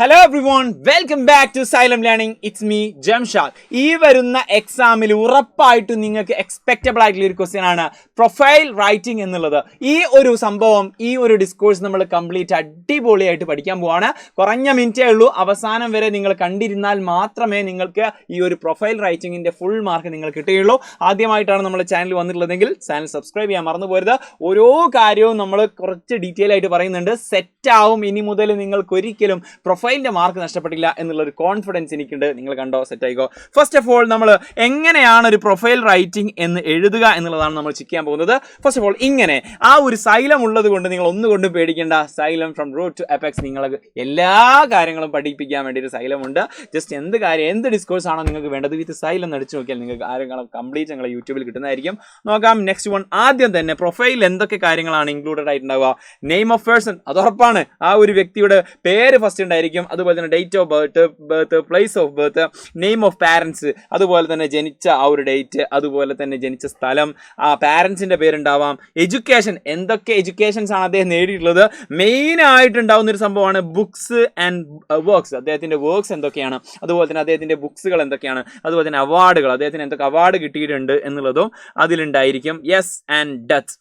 Hello everyone, welcome back to Xylem learning. It's me Jamshad. ഈ വരുന്ന എക്സാമിൽ ഉറപ്പായിട്ടും നിങ്ങൾക്ക് എക്സ്പെക്റ്റബിൾ ആയിട്ടുള്ള ഒരു ക്വസ്റ്റ്യൻ ആണ് പ്രൊഫൈൽ റൈറ്റിംഗ് എന്നുള്ളത്. ഈ ഒരു സംഭവം, ഈ ഒരു ഡിസ്കോഴ്സ് നമ്മൾ കംപ്ലീറ്റ് അടിപൊളിയായിട്ട് പഠിക്കാൻ പോവാണ്. കുറഞ്ഞ മിനിറ്റേ ഉള്ളൂ. അവസാനം വരെ നിങ്ങൾ കണ്ടിരുന്നാൽ മാത്രമേ നിങ്ങൾക്ക് ഈ ഒരു പ്രൊഫൈൽ റൈറ്റിംഗിന്റെ ഫുൾ മാർക്ക് നിങ്ങൾ കിട്ടുകയുള്ളൂ. ആദ്യമായിട്ടാണ് നമ്മുടെ ചാനൽ വന്നിട്ടുള്ളതെങ്കിൽ ചാനൽ സബ്സ്ക്രൈബ് ചെയ്യാൻ മറന്നു പോരുത്. ഓരോ കാര്യവും നമ്മൾ കുറച്ച് ഡീറ്റെയിൽ ആയിട്ട് പറയുന്നുണ്ട്. സെറ്റ് ആവും. ഇനി മുതൽ നിങ്ങൾക്ക് ഒരിക്കലും പ്രൊഫൈലിന്റെ മാർക്ക് നഷ്ടപ്പെട്ടില്ല എന്നുള്ളൊരു കോൺഫിഡൻസ് എനിക്കുണ്ട്. നിങ്ങൾ കണ്ടോ, സെറ്റ് ആയിക്കോ. ഫസ്റ്റ് ഓഫ് ഓൾ നമ്മൾ എങ്ങനെയാണ് ഒരു പ്രൊഫൈൽ റൈറ്റിംഗ് എന്ന് എഴുതുക എന്നുള്ളതാണ് നമ്മൾ ചെക്ക് ചെയ്യാൻ പോകുന്നത്. ഫസ്റ്റ് ഓഫ് ഓൾ ഇങ്ങനെ ആ ഒരു സൈലം ഉള്ളത് കൊണ്ട് നിങ്ങൾ ഒന്നുകൊണ്ടും പേടിക്കേണ്ട. Xylem from root to apex നിങ്ങൾക്ക് എല്ലാ കാര്യങ്ങളും പഠിപ്പിക്കാൻ വേണ്ടി ഒരു സൈലം ഉണ്ട്. ജസ്റ്റ് എന്ത് കാര്യം, എന്ത് ഡിസ്കോഴ്സ് ആണോ നിങ്ങൾക്ക് വേണ്ടത്, വിത്ത് സൈലം നടിച്ചു നോക്കിയാൽ നിങ്ങൾക്ക് കാര്യങ്ങളും കംപ്ലീറ്റ് നിങ്ങൾ യൂട്യൂബിൽ കിട്ടുന്നതായിരിക്കും. നോക്കാം. നെക്സ്റ്റ് വൺ, ആദ്യം തന്നെ പ്രൊഫൈലിൽ എന്തൊക്കെ കാര്യങ്ങളാണ് ഇൻക്ലൂഡഡ് ആയിട്ടുണ്ടാവുക? നെയിം ഓഫ് പേഴ്സൺ, അത് ഉറപ്പാണ്. ആ ഒരു വ്യക്തിയുടെ പേര് ഫസ്റ്റ് ഉണ്ടായിരിക്കും. അതുപോലെ തന്നെ date of birth, place of birth, name of parents, അതുപോലെ തന്നെ ജനിച്ച ആ ഒരു ഡേറ്റ്, അതുപോലെ തന്നെ ജനിച്ച സ്ഥലം, ആ പാരൻസിന്റെ പേരുണ്ടാവാം. എഡ്യൂക്കേഷൻ, എന്തൊക്കെ എഡ്യൂക്കേഷൻസ് ആണ് അദ്ദേഹം നേടിയിട്ടുള്ളത്. മെയിൻ ആയിട്ട് ഉണ്ടാവുന്ന ഒരു സംഭവമാണ് ബുക്സ് ആൻഡ് വർക്ക്സ്. അദ്ദേഹത്തിന്റെ വർക്ക്സ് എന്തൊക്കെയാണ്, അതുപോലെ തന്നെ അദ്ദേഹത്തിന്റെ ബുക്സുകൾ എന്തൊക്കെയാണ്, അതുപോലെ തന്നെ അവാർഡുകൾ, അദ്ദേഹത്തിന് എന്തൊക്കെ അവാർഡ് കിട്ടിയിട്ടുണ്ട് എന്നുള്ളതും അതിലുണ്ടായിരിക്കും. Yes and death.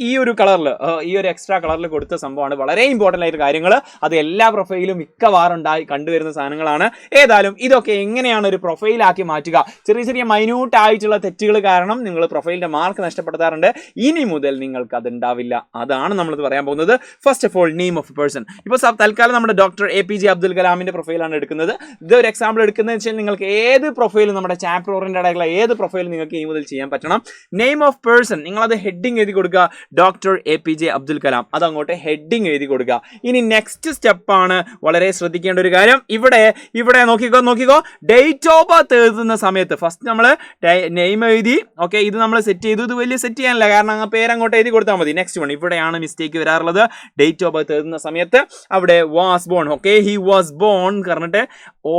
ഈ ഒരു കളറിൽ, ഈ ഒരു എക്സ്ട്രാ കളറിൽ കൊടുത്ത സംഭവമാണ്. വളരെ ഇമ്പോർട്ടൻ്റ് ആയിട്ട് കാര്യങ്ങൾ. അത് എല്ലാ പ്രൊഫൈലും മിക്കവാറുണ്ടായി കണ്ടുവരുന്ന സാധനങ്ങളാണ്. ഏതായാലും ഇതൊക്കെ എങ്ങനെയാണ് ഒരു പ്രൊഫൈലാക്കി മാറ്റുക? ചെറിയ ചെറിയ മൈന്യൂട്ട് ആയിട്ടുള്ള തെറ്റുകൾ കാരണം നിങ്ങൾ പ്രൊഫൈലിന്റെ മാർക്ക് നഷ്ടപ്പെടുത്താറുണ്ട്. ഇനി മുതൽ നിങ്ങൾക്ക് അത് ഉണ്ടാവില്ല. അതാണ് നമ്മളിത് പറയാൻ പോകുന്നത്. First of all, name of person. ഇപ്പോൾ തൽക്കാലം നമ്മുടെ ഡോക്ടർ APJ അബ്ദുൽ കലാമിന്റെ പ്രൊഫൈലാണ് എടുക്കുന്നത്. ഇതൊരു എക്സാമ്പിൾ എടുക്കുന്നത് വെച്ചാൽ നിങ്ങൾക്ക് ഏത് പ്രൊഫൈലും, നമ്മുടെ ചാപ്റ്റർ ഓറിയന്റഡ് ആയിട്ടുള്ള ഏത് പ്രൊഫൈലും നിങ്ങൾക്ക് ഇനി മുതൽ ചെയ്യാൻ പറ്റണം. നെയിം ഓഫ് പേഴ്സൺ, നിങ്ങളത് ഹെഡിങ് എഴുതി കൊടുക്കുക, ഡോക്ടർ APJ അബ്ദുൽ കലാം. അതങ്ങോട്ട് ഹെഡിങ് എഴുതി കൊടുക്കുക. ഇനി നെക്സ്റ്റ് സ്റ്റെപ്പാണ് വളരെ ശ്രദ്ധിക്കേണ്ട ഒരു കാര്യം. ഇവിടെ നോക്കിക്കോ, ഡേറ്റ് ഓഫ് ബർത്ത് എഴുതുന്ന സമയത്ത് ഫസ്റ്റ് നമ്മൾ നെയിം എഴുതി. ഓക്കെ, ഇത് നമ്മൾ സെറ്റ് ചെയ്തു. ഇത് വലിയ സെറ്റ് ചെയ്യാനില്ല, കാരണം ആ പേരങ്ങോട്ട് എഴുതി കൊടുത്താൽ മതി. നെക്സ്റ്റ് വൺ, ഇവിടെയാണ് മിസ്റ്റേക്ക് വരാറുള്ളത്. ഡേറ്റ് ഓഫ് ബർത്ത് എഴുതുന്ന സമയത്ത് അവിടെ was born, okay, he was born പറഞ്ഞിട്ട്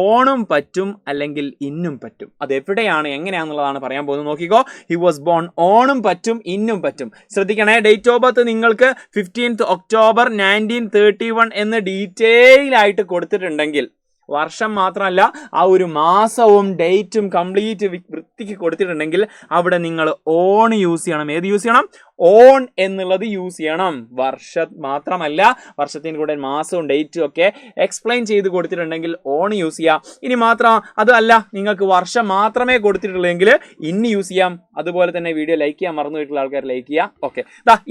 ഓണും പറ്റും അല്ലെങ്കിൽ ഇന്നും പറ്റും. അത് എവിടെയാണ്, എങ്ങനെയാണെന്നുള്ളതാണ് പറയാൻ പോകുന്നത്. നോക്കിക്കോ, ഹി വാസ് ബോൺ, ഓണും പറ്റും ഇന്നും പറ്റും. ശ്രദ്ധിക്കണേ, ഡേറ്റ് ഓഫ് ബർത്ത് നിങ്ങൾക്ക് 15th October 1931 എന്ന് ഡീറ്റെയിൽ ആയിട്ട് കൊടുത്തിട്ടുണ്ടെങ്കിൽ, വർഷം മാത്രമല്ല ആ ഒരു മാസവും ഡേറ്റും കംപ്ലീറ്റ് വൃത്തിക്ക് കൊടുത്തിട്ടുണ്ടെങ്കിൽ അവിടെ നിങ്ങൾ ഓൺ യൂസ് ചെയ്യണം. ഏത് യൂസ് ചെയ്യണം? ഓൺ എന്നുള്ളത് യൂസ് ചെയ്യണം. വർഷം മാത്രമല്ല, വർഷത്തിന് കൂടെ മാസവും ഡേറ്റും ഒക്കെ എക്സ്പ്ലെയിൻ ചെയ്ത് കൊടുത്തിട്ടുണ്ടെങ്കിൽ ഓൺ യൂസ് ചെയ്യാം. ഇനി മാത്രം അതല്ല, നിങ്ങൾക്ക് വർഷം മാത്രമേ കൊടുത്തിട്ടുള്ളെങ്കിൽ ഇന്ന് യൂസ് ചെയ്യാം. അതുപോലെ തന്നെ വീഡിയോ ലൈക്ക് ചെയ്യാൻ മറന്നു പോയിട്ടുള്ള ആൾക്കാർ ലൈക്ക് ചെയ്യാം. ഓക്കെ,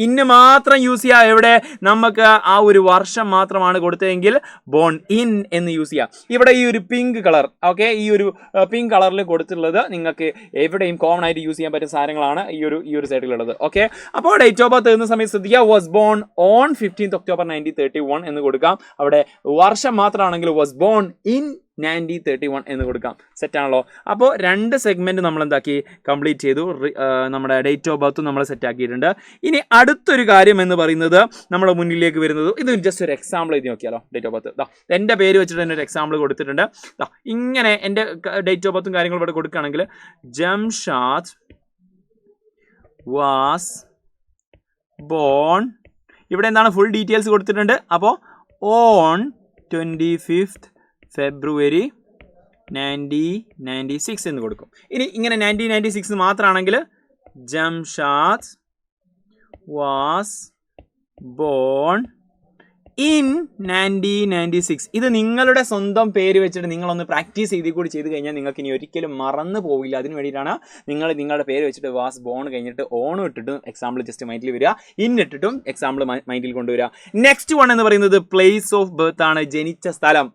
ഇന്ന് മാത്രം യൂസ് ചെയ്യാം. എവിടെ നമുക്ക് ആ ഒരു വർഷം മാത്രമാണ് കൊടുത്തതെങ്കിൽ ബോൺ ഇൻ എന്ന് യൂസ് ചെയ്യാം. ഇവിടെ ഈ ഒരു പിങ്ക് കളർ, ഓക്കെ, ഈ ഒരു പിങ്ക് കളറിൽ കൊടുത്തിട്ടുള്ളത് നിങ്ങൾക്ക് എവിടെയും കോമൺ ആയിട്ട് യൂസ് ചെയ്യാൻ പറ്റുന്ന സാധനങ്ങളാണ് ഈ ഒരു സൈഡിലുള്ളത്. ഓക്കെ, അപ്പോൾ ഡേറ്റ് ഓഫ് ബർത്ത് എഴുതുന്ന സമയത്ത് ശ്രദ്ധിക്കുക, was born on 15th October 1931 എന്ന് കൊടുക്കാം. അവിടെ വർഷം മാത്രമാണെങ്കിൽ വാസ് ബോൺ ഇൻ 1931 എന്ന് കൊടുക്കാം. സെറ്റാണല്ലോ. അപ്പോൾ രണ്ട് സെഗ്മെന്റ് നമ്മൾ എന്താക്കി കംപ്ലീറ്റ് ചെയ്തു. നമ്മുടെ ഡേറ്റ് ഓഫ് ബർത്ത് നമ്മൾ സെറ്റ് ആക്കിയിട്ടുണ്ട്. ഇനി അടുത്തൊരു കാര്യം എന്ന് പറയുന്നത് നമ്മുടെ മുന്നിലേക്ക് വരുന്നത്, ഇത് ജസ്റ്റ് ഒരു എക്സാമ്പിൾ എഴുതി നോക്കിയാലോ. ഡേറ്റ് ഓഫ് ബർത്ത് എൻ്റെ പേര് വെച്ചിട്ട് തന്നെ ഒരു എക്സാമ്പിൾ കൊടുത്തിട്ടുണ്ട്. ഇങ്ങനെ എൻ്റെ ഡേറ്റ് ഓഫ് ബർത്തും കാര്യങ്ങളും ഇവിടെ കൊടുക്കുകയാണെങ്കിൽ, ജംഷാദ് വാസ് ബോൺ, ഇവിടെ എന്താണ് ഫുൾ ഡീറ്റെയിൽസ് കൊടുത്തിട്ടുണ്ട്. അപ്പോൾ ഓൺ 25th February 1996 എന്ന് കൊടുക്കും. ഇനി ഇങ്ങനെ 1996 മാത്രമാണെങ്കിൽ ജംഷാദ് വാസ് ബോൺ ഇൻ 1996. ഇത് നിങ്ങളുടെ സ്വന്തം പേര് വെച്ചിട്ട് നിങ്ങളൊന്ന് പ്രാക്ടീസ് ചെയ്ത് കൂടി ചെയ്ത് കഴിഞ്ഞാൽ നിങ്ങൾക്ക് ഇനി ഒരിക്കലും മറന്നു പോവില്ല. അതിന് വേണ്ടിയിട്ടാണ് നിങ്ങളുടെ പേര് വെച്ചിട്ട് വാസ് ബോൺ കഴിഞ്ഞിട്ട് ഓൺ ഇട്ടിട്ടും എക്സാമ്പിൾ ജസ്റ്റ് മൈൻഡിൽ വരിക, ഇൻ ഇട്ടിട്ടും എക്സാമ്പിൾ മൈൻഡിൽ കൊണ്ടുവരിക. നെക്സ്റ്റ് വൺ എന്ന് പറയുന്നത് പ്ലേസ് ഓഫ് ബർത്ത് ആണ്, ജനിച്ച സ്ഥലം.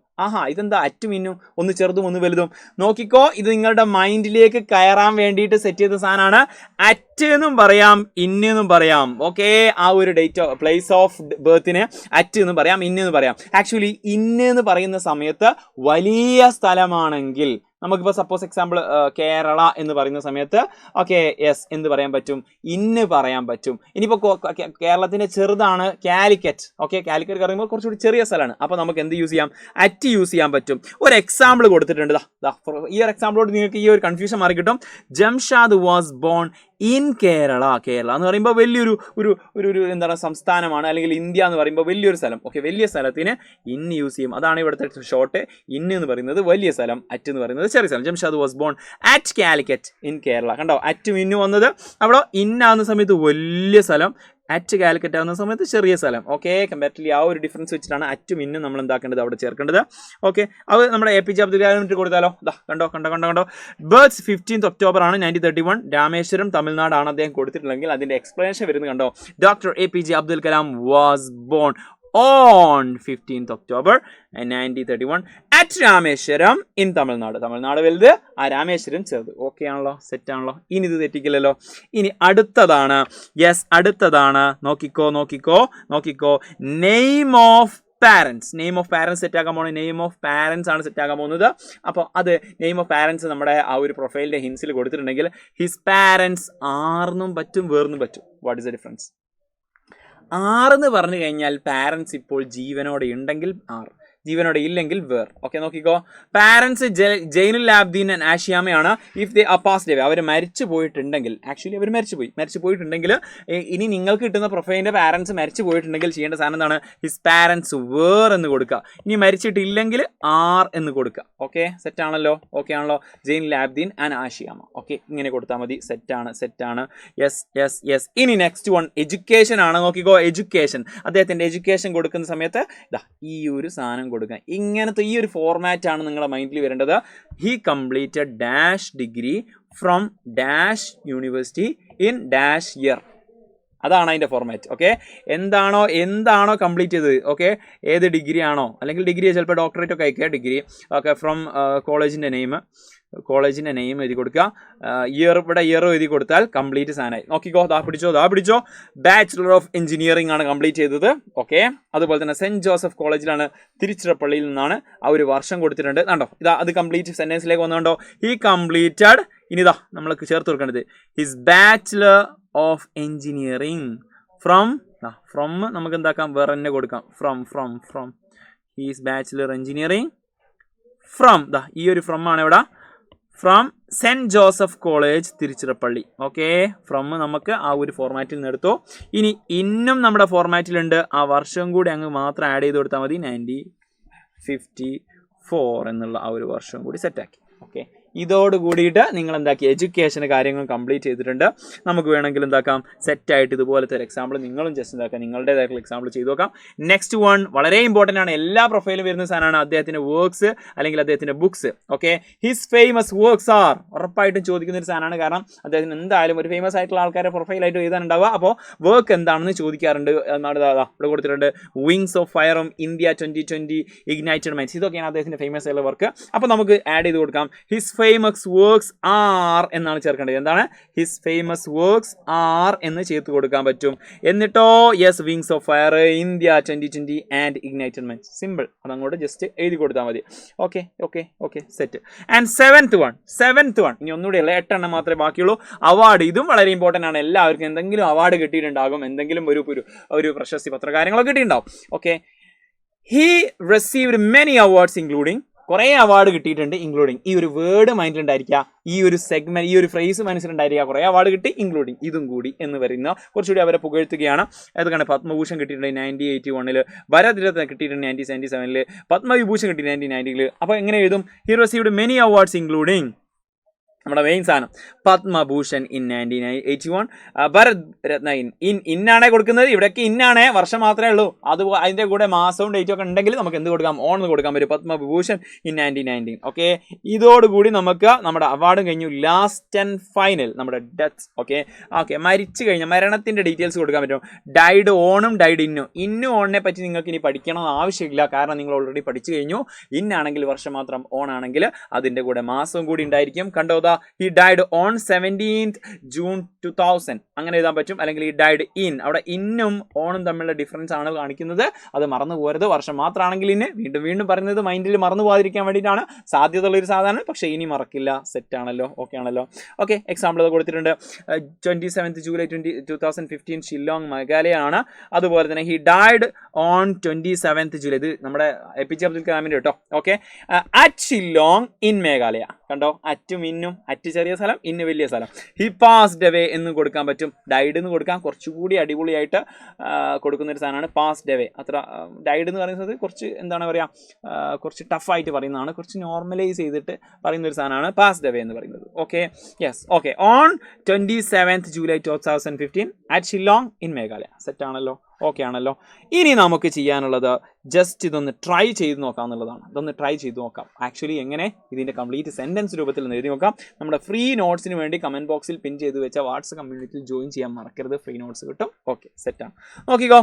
ഇതെന്താ അറ്റും ഇന്നും ഒന്ന് ചെറുതും ഒന്ന് വലുതും? നോക്കിക്കോ, ഇത് നിങ്ങളുടെ മൈൻഡിലേക്ക് കയറാൻ വേണ്ടിയിട്ട് സെറ്റ് ചെയ്ത സാധനമാണ്. അറ്റ് എന്നും പറയാം, ഇന്ന് എന്നും പറയാം. ഓക്കെ, ആ ഒരു ഡേറ്റ് പ്ലേസ് ഓഫ് ബർത്തിന് അറ്റ് എന്ന് പറയാം, ഇന്ന് എന്ന് പറയാം. ആക്ച്വലി ഇന്ന് എന്ന് പറയുന്ന സമയത്ത് വലിയ സ്ഥലമാണെങ്കിൽ, നമുക്കിപ്പോൾ സപ്പോസ് എക്സാമ്പിൾ കേരള എന്ന് പറയുന്ന സമയത്ത് ഓക്കെ യെസ് എന്ന് പറയാൻ പറ്റും, ഇന്ന് പറയാൻ പറ്റും. ഇനിയിപ്പോൾ കേരളത്തിൻ്റെ ചെറുതാണ് കാലിക്കറ്റ്. ഓക്കെ, കാലിക്കറ്റ് പറയുമ്പോൾ കുറച്ചുകൂടി ചെറിയ സ്ഥലമാണ്. അപ്പോൾ നമുക്ക് എന്ത് യൂസ് ചെയ്യാം? അറ്റ് യൂസ് ചെയ്യാൻ പറ്റും. ഒരു എക്സാമ്പിൾ കൊടുത്തിട്ടുണ്ട്. ഈ ഒരു എക്സാമ്പിളോട് നിങ്ങൾക്ക് ഈ ഒരു കൺഫ്യൂഷൻ മാറി കിട്ടും. Jamshad was born in Kerala എന്ന് പറയുമ്പോൾ വലിയൊരു ഒരു എന്താണ് സംസ്ഥാനമാണ്, അല്ലെങ്കിൽ ഇന്ത്യ എന്ന് പറയുമ്പോൾ വലിയൊരു സ്ഥലം. ഓക്കെ, വലിയ സ്ഥലത്തിന് ഇൻ യൂസ് ചെയ്യും. അതാണ് ഇവിടുത്തെ ഷോർട്ട്. ഇൻ എന്ന് പറയുന്നത് വലിയ സ്ഥലം, അറ്റ് എന്ന് പറയുന്നത് ചെറിയ സ്ഥലം. Jamshad was born at Calicut in Kerala. കണ്ടോ, അറ്റും ഇന്നും വന്നത്. അവിടെ ഇന്നാവുന്ന സമയത്ത് വലിയ സ്ഥലം, അറ്റ് കാലിക്കറ്റ് ആവുന്ന സമയത്ത് ചെറിയ സ്ഥലം. ഓക്കെ, കമ്പാരിറ്റീവ്ലി ആ ഒരു ഡിഫറൻസ് വെച്ചിട്ടാണ് അറ്റും ഇന്നും നമ്മൾ എന്താക്കേണ്ടത്, അവിടെ ചേർക്കേണ്ടത്. ഓക്കെ, അത് നമ്മുടെ APJ അബ്ദുൽ കലാം കൊടുത്താലോ. കണ്ടോ ബർത്ത് 15th October ആണ് 1931. രാമേശ്വരം തമിഴ്നാടാണ് അദ്ദേഹം കൊടുത്തിട്ടുണ്ടെങ്കിൽ അതിന്റെ എക്സ്പ്ലനേഷൻ വരുന്നത് കണ്ടോ. Doctor APJ Abdul Kalam was born on 15th October 1931 at Rameswaram in Tamil Nadu. Tamil Nadu വലുത്, ആ രാമേശ്വരം ചെറുത്. ഓക്കെ ആണല്ലോ, സെറ്റ് ആണല്ലോ. ഇനി ഇത് തെറ്റിക്കില്ലല്ലോ. ഇനി അടുത്തതാണ്, അടുത്തതാണ്, നോക്കിക്കോ. നെയിം ഓഫ് പാരൻസ് സെറ്റ് ആക്കാൻ പോകുന്നത്. നെയിം ഓഫ് പാരൻസ് ആണ് സെറ്റ് ആക്കാൻ പോകുന്നത്. അപ്പോൾ അത് നെയിം ഓഫ് പാരൻസ് നമ്മുടെ ആ ഒരു പ്രൊഫൈലിന്റെ ഹിൻസിൽ കൊടുത്തിട്ടുണ്ടെങ്കിൽ ഹിസ് പാരൻസ് ആർന്നും പറ്റും, വേർന്നും പറ്റും. What is the difference? ആറെന്ന് പറഞ്ഞു കഴിഞ്ഞാൽ പാരൻസ് ഇപ്പോൾ ജീവനോടെ ഉണ്ടെങ്കിൽ ആർ, ജീവനോടെ ഇല്ലെങ്കിൽ വേർ. ഓക്കെ, നോക്കിക്കോ. പാരൻസ് ജൈനുൽ ആബ്ദീൻ ആൻഡ് ആഷിയാമയാണ്. If they are passed away, അവർ മരിച്ചു പോയിട്ടുണ്ടെങ്കിൽ, ആക്ച്വലി അവർ മരിച്ചു പോയിട്ടുണ്ടെങ്കിൽ ഇനി നിങ്ങൾക്ക് കിട്ടുന്ന പ്രൊഫൈലിന്റെ പാരൻസ് മരിച്ചു പോയിട്ടുണ്ടെങ്കിൽ ചെയ്യേണ്ട സാധനം എന്താണ്? ഹിസ് പാരൻസ് വേർ എന്ന് കൊടുക്കുക. ഇനി മരിച്ചിട്ടില്ലെങ്കിൽ ആർ എന്ന് കൊടുക്കുക. ഓക്കെ, സെറ്റ് ആണല്ലോ. ഓക്കെ ആണല്ലോ. ജൈനുൽ ആബ്ദീൻ ആൻഡ് ആഷിയാമ. ഓക്കെ, ഇങ്ങനെ കൊടുത്താൽ മതി. സെറ്റാണ്. യെസ്. ഇനി നെക്സ്റ്റ് വൺ എഡ്യൂക്കേഷൻ ആണ്. നോക്കിക്കോ, എഡ്യൂക്കേഷൻ. അദ്ദേഹത്തിന്റെ എഡ്യൂക്കേഷൻ കൊടുക്കുന്ന സമയത്ത് ഈ ഒരു സാധനം കൊടുക്കുക. ഇങ്ങനത്തെ ഈ ഒരു ഫോർമാറ്റ് ആണ് നിങ്ങളുടെ മൈൻഡിൽ വരേണ്ടത്. He completed dash degree from dash university in dash year. അതാണ് അതിൻ്റെ ഫോർമാറ്റ്. ഓക്കെ, എന്താണോ കംപ്ലീറ്റ് ചെയ്തത്. ഓക്കെ, ഏത് ഡിഗ്രി ആണോ, അല്ലെങ്കിൽ ഡിഗ്രി ചിലപ്പോൾ ഡോക്ടറേറ്റ് ഒക്കെ അയക്കുക. ഡിഗ്രി ഓക്കെ, ഫ്രം കോളേജിൻ്റെ നെയിം എഴുതി കൊടുക്കുക. ഇവിടെ ഇയർ എഴുതി കൊടുത്താൽ കംപ്ലീറ്റ് സാധനമായി. നോക്കിക്കോ, പിടിച്ചോ. ബാച്ചിലർ ഓഫ് എഞ്ചിനീയറിംഗ് ആണ് കംപ്ലീറ്റ് ചെയ്തത്. ഓക്കെ, അതുപോലെ തന്നെ സെന്റ് ജോസഫ് കോളേജിലാണ്, തിരുച്ചിറപ്പള്ളിയിൽ നിന്നാണ്. ആ ഒരു വർഷം കൊടുത്തിട്ടുണ്ട്. കണ്ടോ, അത് കംപ്ലീറ്റ് സെന്റൻസിലേക്ക് വന്നുകൊണ്ടോ. He completed. ഇനി നമ്മൾ ചേർത്ത് കൊടുക്കേണ്ടത് his bachelor of engineering from നമുക്ക് എന്താക്കാം, വേറെ തന്നെ കൊടുക്കാം. From his bachelor engineering from ഈ ഒരു ഫ്രം ആണ് ഇവിടെ. From saint Joseph college Tiruchirappalli. Okay, from നമുക്ക് ആ ഒരു ഫോർമാറ്റിൽ നിന്ന് എടുത്തോ. ഇനി ഇന്നും നമ്മുടെ ഫോർമാറ്റിലുണ്ട്. ആ വർഷം കൂടി അങ്ങ് മാത്രം ആഡ് ചെയ്ത് കൊടുത്താൽ മതി. 1954 എന്നുള്ള ആ ഒരു വർഷം കൂടി സെറ്റാക്കി. ഓക്കെ, ഇതോട് കൂടിയിട്ട് നിങ്ങൾ എന്താക്കി, എഡ്യൂക്കേഷന് കാര്യങ്ങൾ കംപ്ലീറ്റ് ചെയ്തിട്ടുണ്ട്. നമുക്ക് വേണമെങ്കിൽ എന്താക്കാം, സെറ്റായിട്ട് ഇതുപോലത്തെ ഒരു എക്സാമ്പിൾ നിങ്ങളും ജസ്റ്റ് എന്താക്കാം, നിങ്ങളുടേതായിട്ടുള്ള എക്സാമ്പിൾ ചെയ്ത് നോക്കാം. നെക്സ്റ്റ് വൺ വളരെ ഇമ്പോർട്ടൻ്റ് ആണ്. എല്ലാ പ്രൊഫൈലും വരുന്ന സാധനമാണ് അദ്ദേഹത്തിൻ്റെ വർക്ക്സ് അല്ലെങ്കിൽ അദ്ദേഹത്തിൻ്റെ books. Okay, his famous works R. ഉറപ്പായിട്ടും ചോദിക്കുന്ന ഒരു സാധനമാണ്. കാരണം അദ്ദേഹത്തിന് എന്തായാലും ഒരു ഫേമസ് ആയിട്ടുള്ള ആൾക്കാരെ പ്രൊഫൈലായിട്ട് എഴുതാനുണ്ടാവുക. അപ്പോൾ വർക്ക് എന്താണെന്ന് ചോദിക്കാറുണ്ട്. എന്നാണ് ഇവിടെ കൊടുത്തിട്ടുണ്ട്. വിങ്സ് ഓഫ് ഫയറും ഇന്ത്യ 2020 ഇഗ്നൈറ്റഡ് മൈൻഡ്സ്. ഇതൊക്കെയാണ് അദ്ദേഹത്തിൻ്റെ ഫേമസ് ആയിട്ടുള്ള വർക്ക്. അപ്പോൾ നമുക്ക് ആഡ് ചെയ്ത് കൊടുക്കാം. ഹിസ് ഫേമസ് വർക്ക്സ് ആർ എന്നാണ് ചേർക്കേണ്ടത്. എന്താണ്? ഹിസ് ഫേമസ് വർക്ക്സ് ആർ എന്ന് ചേർത്ത് കൊടുക്കാൻ പറ്റും. എന്നിട്ടോ wings of fire, India 2020 and Ignited minds. Simple. അതങ്ങോട്ട് ജസ്റ്റ് എഴുതി കൊടുത്താൽ മതി. Okay set. And seventh one ഇനി ഒന്നുകൂടി അല്ല, 8 എണ്ണം മാത്രമേ ബാക്കിയുള്ളൂ. അവാർഡ്. ഇതും വളരെ ഇമ്പോർട്ടൻ്റ് ആണ്. എല്ലാവർക്കും എന്തെങ്കിലും അവാർഡ് കിട്ടിയിട്ടുണ്ടാകും, എന്തെങ്കിലും ഒരു പ്രശസ്തി പത്ര കാര്യങ്ങളൊക്കെ കിട്ടിയിട്ടുണ്ടാവും. Okay, he received many awards including. കുറേ അവാർഡ് കിട്ടിയിട്ടുണ്ട്, ഇൻക്ലൂഡിങ്. ഈ ഒരു വേർഡ് മൈൻഡിലുണ്ടായിരിക്കുക, ഈ ഒരു സെഗ്മെന്റ്, ഈ ഒരു ഫ്രേസ് മനസ്സിലുണ്ടായിരിക്കുക. കുറേ അവാർഡ് കിട്ടി, ഇൻക്ലൂഡിങ് ഇതും കൂടി എന്ന് പറയുന്ന കുറച്ചുകൂടി അവരെ പുകഴ്ത്തുകയാണ്. അതൊക്കെയാണ് പത്മഭൂഷൺ കിട്ടിയിട്ടുണ്ട് 1981, ഭാരതരത്ന കിട്ടിയിട്ടുണ്ട് 1977, പത്മവിഭൂഷൺ കിട്ടി 1990. അപ്പോൾ എങ്ങനെ എഴുതും? He received many awards including നമ്മുടെ മെയിൻ സാധനം പത്മഭൂഷൺ ഇൻ 1981, ഭരത് രത്ന ഇന്നാണേ കൊടുക്കുന്നത്. ഇവിടെയൊക്കെ ഇന്നാണേ, വർഷം മാത്രമേ ഉള്ളൂ. അതിൻ്റെ കൂടെ മാസവും ഡേറ്റും ഒക്കെ ഉണ്ടെങ്കിൽ നമുക്ക് എന്ത് കൊടുക്കാം? ഓൺ എന്ന് കൊടുക്കാൻ പറ്റും. പത്മഭൂഷൺ ഇൻ 1919. ഓക്കെ, ഇതോടുകൂടി നമുക്ക് നമ്മുടെ അവാർഡും കഴിഞ്ഞു. ലാസ്റ്റ് ആൻഡ് ഫൈനൽ നമ്മുടെ ഡെത്ത്സ്. ഓക്കെ, മരിച്ചു കഴിഞ്ഞാൽ മരണത്തിൻ്റെ ഡീറ്റെയിൽസ് കൊടുക്കാൻ പറ്റും. ഡൈഡ് ഓണും ഡൈഡ് ഇന്നും ഓണിനെ പറ്റി നിങ്ങൾക്ക് ഇനി പഠിക്കണമെന്ന് ആവശ്യമില്ല. കാരണം നിങ്ങൾ ഓൾറെഡി പഠിച്ചു കഴിഞ്ഞു. ഇന്നാണെങ്കിൽ വർഷം മാത്രം, ഓൺ ആണെങ്കിൽ അതിൻ്റെ കൂടെ മാസവും കൂടി ഉണ്ടായിരിക്കും. കണ്ടോതാ, he died on 17th June 2000 അങ്ങനെ എഴുതാൻ പറ്റും. അല്ലെങ്കിൽ he died in, അവിടെ ഇന്നും ഓണും തമ്മിലുള്ള ഡിഫറൻസ് ആണ് കാണിക്കുന്നത്. അത് മറന്നു പോകരുത്. വർഷം മാത്രമാണെങ്കിൽ ഇന്ന് വീണ്ടും പറയുന്നത് മൈൻഡിൽ മറന്നു പോകാതിരിക്കാൻ വേണ്ടിയിട്ടാണ്. സാധ്യതയുള്ള ഒരു സാധനമാണ്, പക്ഷേ ഇനി മറക്കില്ല. സെറ്റ് ആണല്ലോ, ഓക്കെ ആണല്ലോ. ഓക്കെ, എക്സാമ്പിൾ കൊടുത്തിട്ടുണ്ട്. 27th July 2015 ഷില്ലോങ് മേഘാലയ ആണ്. അതുപോലെ തന്നെ he died on 27th July, ഇത് നമ്മുടെ APJ അബ്ദുൽ കലാമിൻ്റെ കേട്ടോ. Okay, at Shillong in Meghalaya. കണ്ടോ, അറ്റും ഇന്നും, അറ്റ് ചെറിയ സ്ഥലം, ഇന്ന് വലിയ സ്ഥലം. ഹി പാസ്ഡ് അവേ എന്ന് കൊടുക്കാൻ പറ്റും, ഡൈഡ് എന്ന് കൊടുക്കാം. കുറച്ചുകൂടി അടിപൊളിയായിട്ട് കൊടുക്കുന്നൊരു സാധനമാണ് പാസ്ഡ് അവേ. അത്ര ഡൈഡ് എന്ന് പറയുന്നത് കുറച്ച് എന്താണ് പറയുക, കുറച്ച് ടഫായിട്ട് പറയുന്നതാണ്, കുറച്ച് നോർമലൈസ് ചെയ്തിട്ട് പറയുന്നൊരു സാധനമാണ് പാസ്ഡ് അവേ എന്ന് പറയുന്നത്. Okay, yes, okay. On 27th July 2015 at Shillong in Meghalaya. സെറ്റാണല്ലോ, ഓക്കെ ആണല്ലോ. ഇനി നമുക്ക് ചെയ്യാനുള്ളത് ജസ്റ്റ് ഇതൊന്ന് ട്രൈ ചെയ്ത് നോക്കാം എന്നുള്ളതാണ്. ഇതൊന്ന് ട്രൈ ചെയ്ത് നോക്കാം. ആക്ച്വലി എങ്ങനെ ഇതിൻ്റെ കംപ്ലീറ്റ് സെൻറ്റൻസ് രൂപത്തിൽ ഒന്ന് എഴുതി നോക്കാം. നമ്മുടെ ഫ്രീ നോട്ട്സിന് വേണ്ടി കമൻറ്റ് ബോക്സിൽ പിൻ ചെയ്ത് വെച്ച വാട്സ്ആപ്പ് കമ്മ്യൂണിറ്റിയിൽ ജോയിൻ ചെയ്യാൻ മറക്കരുത്. ഫ്രീ നോട്ട്സ് കിട്ടും. ഓക്കെ, സെറ്റാണ്. നോക്കിക്കോ,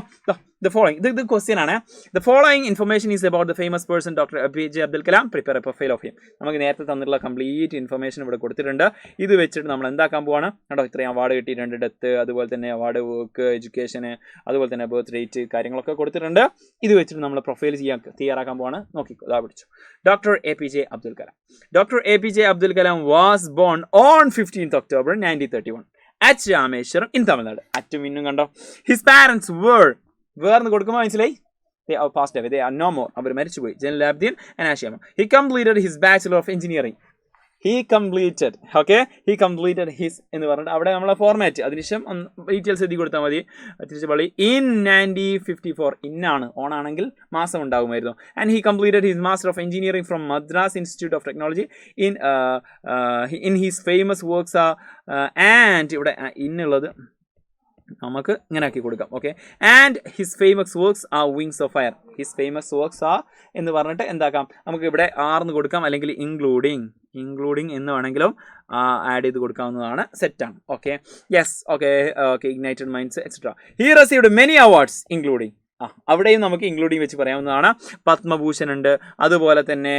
the following, ഇത് ക്വസ്റ്റ്യൻ ആണ്. The following information is about the famous person Dr. APJ Abdul Kalam. Prepare a profile of him. നമുക്ക് നേരത്തെ തന്നിട്ടുള്ള കംപ്ലീറ്റ് ഇൻഫർമേഷൻ ഇവിടെ കൊടുത്തിട്ടുണ്ട്. ഇത് വെച്ചിട്ട് നമ്മൾ എന്താക്കാൻ പോവാണ് കേട്ടോ. ഇത്രയും അവാർഡ് കിട്ടിയിട്ടുണ്ട്, ഡെത്ത്, അതുപോലെ തന്നെ അവാർഡ്, വർക്ക്, എഡ്യൂക്കേഷന്, അതുപോലെ തന്നെ ബർത്ത് ഡേറ്റ്, കാര്യങ്ങളൊക്കെ കൊടുത്തിട്ടുണ്ട്. ഇത് വെച്ചിട്ട് നമ്മൾ പ്രൊഫൈൽ തയ്യാറാക്കാൻ പോവാണ്. നോക്കിക്കോ, ഇതാ പിടിച്ചു. Doctor APJ Abdul Kalam. Dr. APJ Abdul Kalam was born on 15th October 1931 at Rameshwaram in Tamil Nadu. അറ്റും ഇന്നും കണ്ടോ. His parents were, വേർന്ന് കൊടുക്കുമ്പോൾ മനസ്സിലായി, they are passed away, they are no more. അവർ മരിച്ചുപോയി. ജനൽ Abdeen and ആഷിയമ്മ. He completed his Bachelor of Engineering. He completed his എന്ന് പറഞ്ഞിട്ട് അവിടെ നമ്മളെ ഫോർമാറ്റ്, അതിനുശേഷം ഡീറ്റെയിൽസ് എഴുതി കൊടുത്താൽ മതി. തിരിച്ച് പള്ളി in 1954. ഇന്നാണ്, ഓണാണെങ്കിൽ മാസം ഉണ്ടാകുമായിരുന്നു. And he completed his Master of Engineering from Madras Institute of Technology in his famous works and ഇവിടെ ഇന്നുള്ളത് നമുക്ക് ഇങ്ങനെ ആക്കി കൊടുക്കാം. Okay, and his famous works R wings of fire. His famous works R എന്ന് പറഞ്ഞിട്ട് എന്താക്കാം, നമുക്ക് ഇവിടെ ആർന്ന് കൊടുക്കാം, അല്ലെങ്കിൽ ഇൻക്ലൂഡിങ് എന്ന് വേണമെങ്കിലും ആഡ് ചെയ്ത് കൊടുക്കാവുന്നതാണ്. സെറ്റാണ്. Okay, yes, okay, Ignited minds etcetera. He received many awards including, അവിടെയും നമുക്ക് ഇൻക്ലൂഡിങ് വെച്ച് പറയാവുന്നതാണ്. പത്മഭൂഷൺ ഉണ്ട്, അതുപോലെ തന്നെ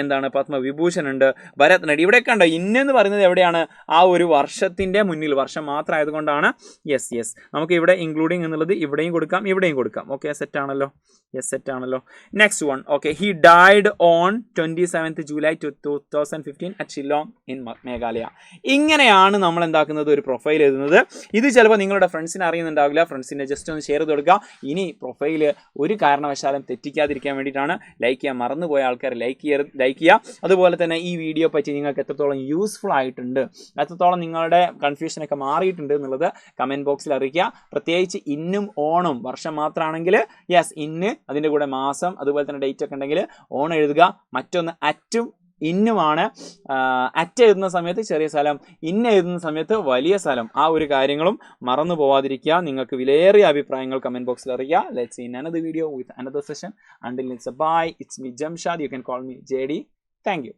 എന്താണ് പത്മവിഭൂഷൺ ഉണ്ട്, ഭരത് നടി. ഇവിടെയൊക്കെ ഉണ്ടോ ഇന്നെന്ന് പറയുന്നത് എവിടെയാണ്, ആ ഒരു വർഷത്തിൻ്റെ മുന്നിൽ, വർഷം മാത്രം ആയതുകൊണ്ടാണ്. യെസ്, നമുക്ക് ഇവിടെ ഇൻക്ലൂഡിങ് എന്നുള്ളത് ഇവിടെയും കൊടുക്കാം, ഇവിടെയും കൊടുക്കാം. ഓക്കെ, സെറ്റാണല്ലോ. യെസ്, സെറ്റാണല്ലോ. Next one. Okay, he died on 27th July 2015 at Shillong in Meghalaya. ഇങ്ങനെയാണ് നമ്മൾ എന്താക്കുന്നത്, ഒരു പ്രൊഫൈൽ എഴുതുന്നത്. ഇത് ചിലപ്പോൾ നിങ്ങളുടെ ഫ്രണ്ട്സിന് അറിയുന്നുണ്ടാവില്ല. ഫ്രണ്ട്സിനെ ജസ്റ്റ് ഒന്ന് ഷെയർ ചെയ്ത് കൊടുക്കുക. ഇനി പ്രൊഫൈല് ഒരു കാരണവശാലും തെറ്റിക്കാതിരിക്കാൻ വേണ്ടിയിട്ടാണ്. ലൈക്ക് ചെയ്യാൻ മറന്നുപോയ ആൾക്കാർ ലൈക്ക് ചെയ്യുക. അതുപോലെ തന്നെ ഈ വീഡിയോ പറ്റി നിങ്ങൾക്ക് എത്രത്തോളം യൂസ്ഫുൾ ആയിട്ടുണ്ട്, എത്രത്തോളം നിങ്ങളുടെ കൺഫ്യൂഷനൊക്കെ മാറിയിട്ടുണ്ട് എന്നുള്ളത് കമൻറ്റ് ബോക്സിൽ അറിയിക്കുക. പ്രത്യേകിച്ച് ഇന്നും ഓണും വർഷം മാത്രമാണെങ്കിൽ യെസ്, ഇന്ന്, അതിൻ്റെ കൂടെ മാസം, അതുപോലെ തന്നെ ഡേറ്റ് ഒക്കെ ഉണ്ടെങ്കിൽ ഓൺ എഴുതുക. മറ്റൊന്ന് അറ്റും ഇന്നുമാണ്. അറ്റ് എഴുതുന്ന സമയത്ത് ചെറിയ സ്ഥലം, ഇന്ന് എഴുതുന്ന സമയത്ത് വലിയ സ്ഥലം. ആ ഒരു കാര്യങ്ങളും മറന്നു പോവാതിരിക്കുക. നിങ്ങൾക്ക് വിലയേറിയ അഭിപ്രായങ്ങൾ കമൻറ്റ് ബോക്സിൽ അറിയിക്കുക. Let's see another video with another session. Until it's a bye. It's me Jamshad. You can call me JD. Thank you.